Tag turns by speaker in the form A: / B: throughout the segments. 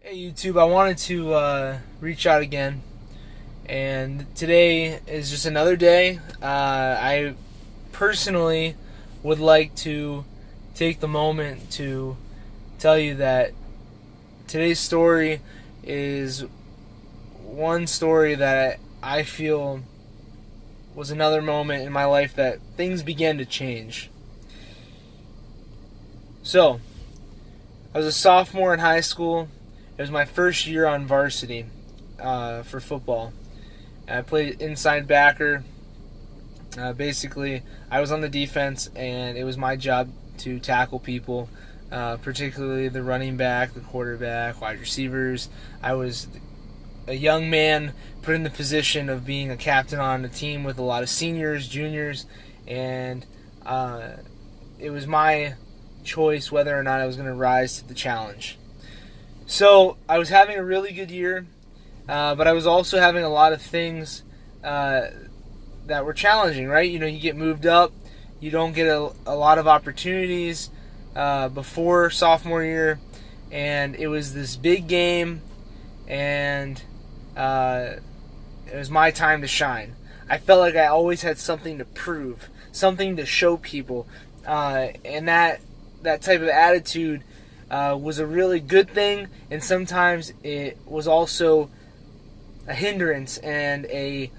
A: Hey YouTube, I wanted to reach out again, and today is just another day. I personally would like to take the moment to tell you that today's story is one story that I feel was another moment in my life that things began to change. So, I was a sophomore in high school. It was my first year on varsity for football. I played inside backer. Basically, I was on the defense, and it was my job to tackle people, particularly the running back, the quarterback, wide receivers. I was a young man put in the position of being a captain on a team with a lot of seniors, juniors, and it was my choice whether or not I was going to rise to the challenge. So I was having a really good year, but I was also having a lot of things that were challenging, right? You know, you get moved up, you don't get a lot of opportunities before sophomore year, and it was this big game, and it was my time to shine. I felt like I always had something to prove, something to show people, and that type of attitude was a really good thing, and sometimes it was also a hindrance and a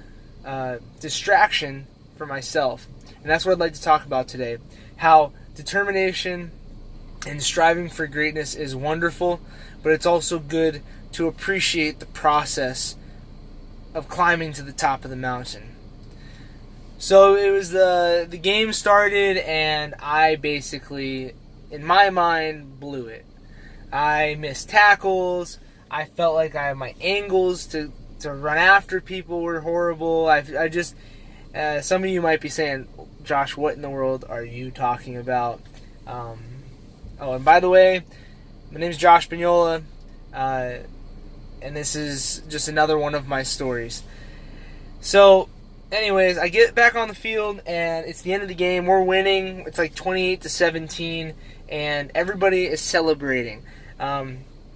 A: distraction for myself. And that's what I'd like to talk about today. How determination and striving for greatness is wonderful, but it's also good to appreciate the process of climbing to the top of the mountain. So it was the game started, and I basically, in my mind, blew it. I missed tackles. I felt like my angles to run after people were horrible. I just, some of you might be saying, Josh, what in the world are you talking about? And by the way, my name is Josh Bagnola, and this is just another one of my stories. So, anyways, I get back on the field, and it's the end of the game. We're winning. It's like 28-17, and everybody is celebrating.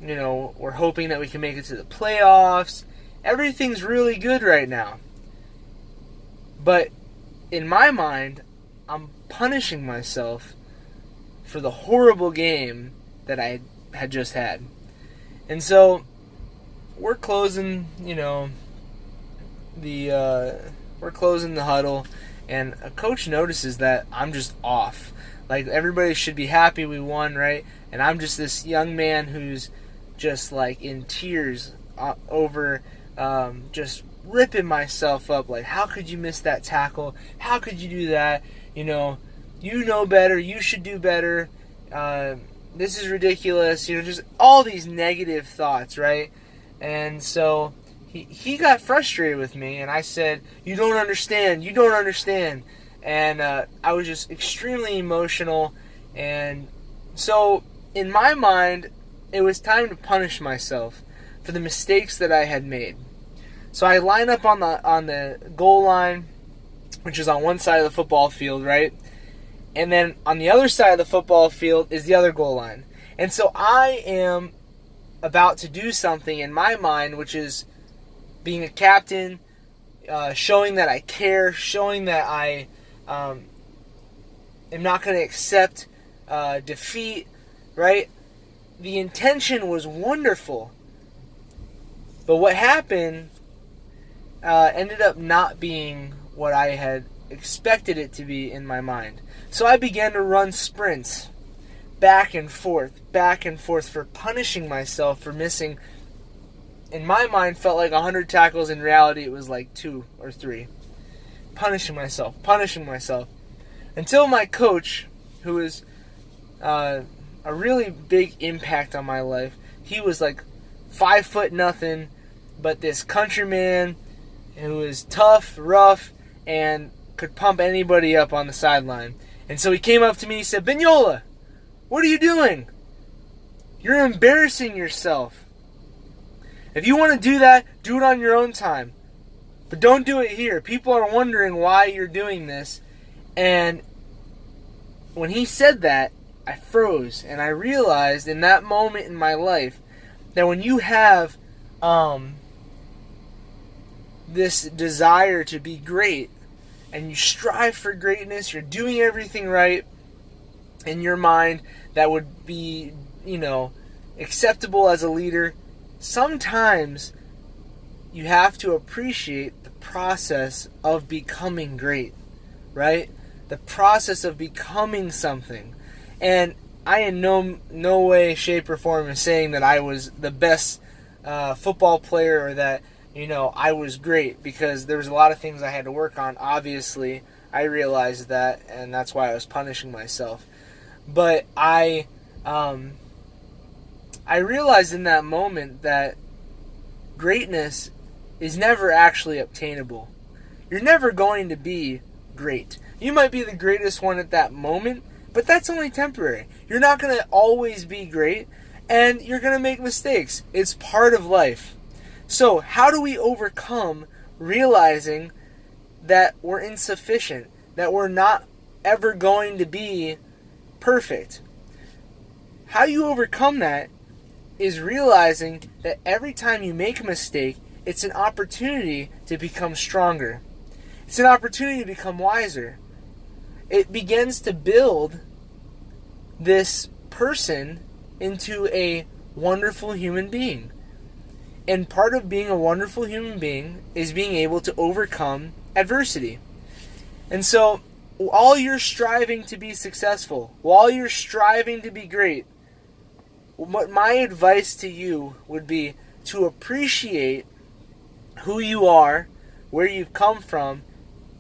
A: You know, we're hoping that we can make it to the playoffs. Everything's really good right now. But in my mind, I'm punishing myself for the horrible game that I had just had. And so we're closing, we're closing the huddle, and a coach notices that I'm just off. Like, everybody should be happy we won, right? And I'm just this young man who's just like in tears over just ripping myself up. Like, how could you miss that tackle? How could you do that? You know better. You should do better. This is ridiculous. Just all these negative thoughts, right? And so he got frustrated with me, and I said, you don't understand. And I was just extremely emotional. And so in my mind, it was time to punish myself for the mistakes that I had made. So I line up on the goal line, which is on one side of the football field, right? And then on the other side of the football field is the other goal line. And so I am about to do something in my mind, which is being a captain, showing that I care, showing that I am not going to accept defeat, right? The intention was wonderful. But what happened ended up not being what I had expected it to be in my mind. So I began to run sprints back and forth for punishing myself for missing. In my mind, felt like 100 tackles. In reality, it was like 2 or 3. Punishing myself. Until my coach, who was a really big impact on my life, he was like 5'0", but this countryman who was tough, rough, and could pump anybody up on the sideline. And so he came up to me and he said, Bagnola, what are you doing? You're embarrassing yourself. If you want to do that, do it on your own time. But don't do it here. People are wondering why you're doing this. And when he said that, I froze. And I realized in that moment in my life that when you have this desire to be great and you strive for greatness, you're doing everything right in your mind that would be, acceptable as a leader, sometimes you have to appreciate the process of becoming great, right? The process of becoming something. And I in no way, shape, or form am saying that I was the best football player or that, I was great, because there was a lot of things I had to work on. Obviously, I realized that, and that's why I was punishing myself. But I realized in that moment that greatness is never actually obtainable. You're never going to be great. You might be the greatest one at that moment, but that's only temporary. You're not going to always be great, and you're going to make mistakes. It's part of life. So how do we overcome realizing that we're insufficient, that we're not ever going to be perfect? How you overcome that is realizing that every time you make a mistake, it's an opportunity to become stronger. It's an opportunity to become wiser. It begins to build this person into a wonderful human being. And part of being a wonderful human being is being able to overcome adversity. And so, while you're striving to be successful, while you're striving to be great, what my advice to you would be to appreciate who you are, where you've come from,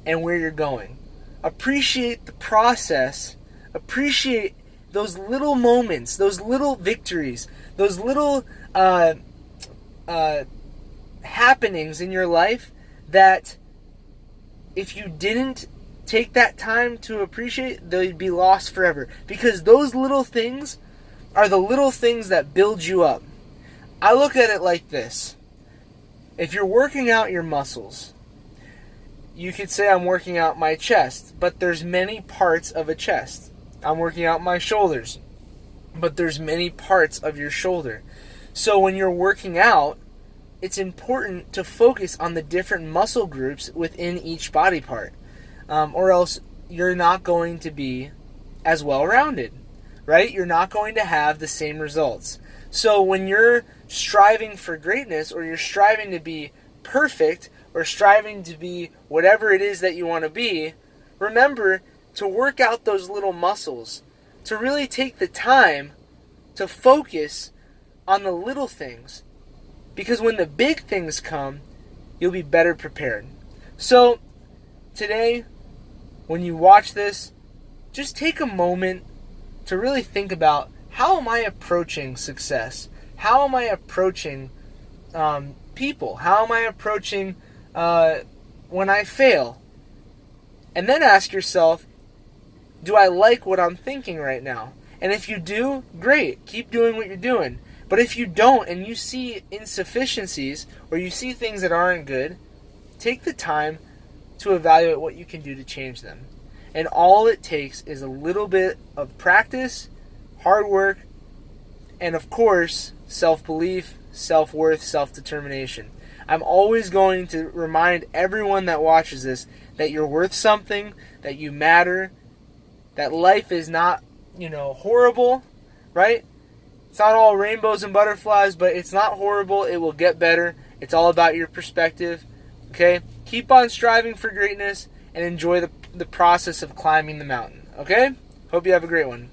A: and where you're going. Appreciate the process. Appreciate those little moments, those little victories, those little happenings in your life that if you didn't take that time to appreciate, they'd be lost forever. Because those little things are the little things that build you up. I look at it like this. If you're working out your muscles, you could say I'm working out my chest, but there's many parts of a chest. I'm working out my shoulders, but there's many parts of your shoulder. So when you're working out, it's important to focus on the different muscle groups within each body part, or else you're not going to be as well-rounded, right? You're not going to have the same results. So when you're striving for greatness, or you're striving to be perfect, or striving to be whatever it is that you want to be, remember to work out those little muscles, to really take the time to focus on the little things. Because when the big things come, you'll be better prepared. So, today, when you watch this, just take a moment to really think about, how am I approaching success? How am I approaching people? How am I approaching when I fail? And then ask yourself, do I like what I'm thinking right now? And if you do, great, keep doing what you're doing. But if you don't, and you see insufficiencies, or you see things that aren't good, take the time to evaluate what you can do to change them. And all it takes is a little bit of practice, hard work, and of course, self-belief, self-worth, self-determination. I'm always going to remind everyone that watches this that you're worth something, that you matter, that life is not, horrible, right? It's not all rainbows and butterflies, but it's not horrible. It will get better. It's all about your perspective, okay? Keep on striving for greatness and enjoy the process of climbing the mountain, okay? Hope you have a great one.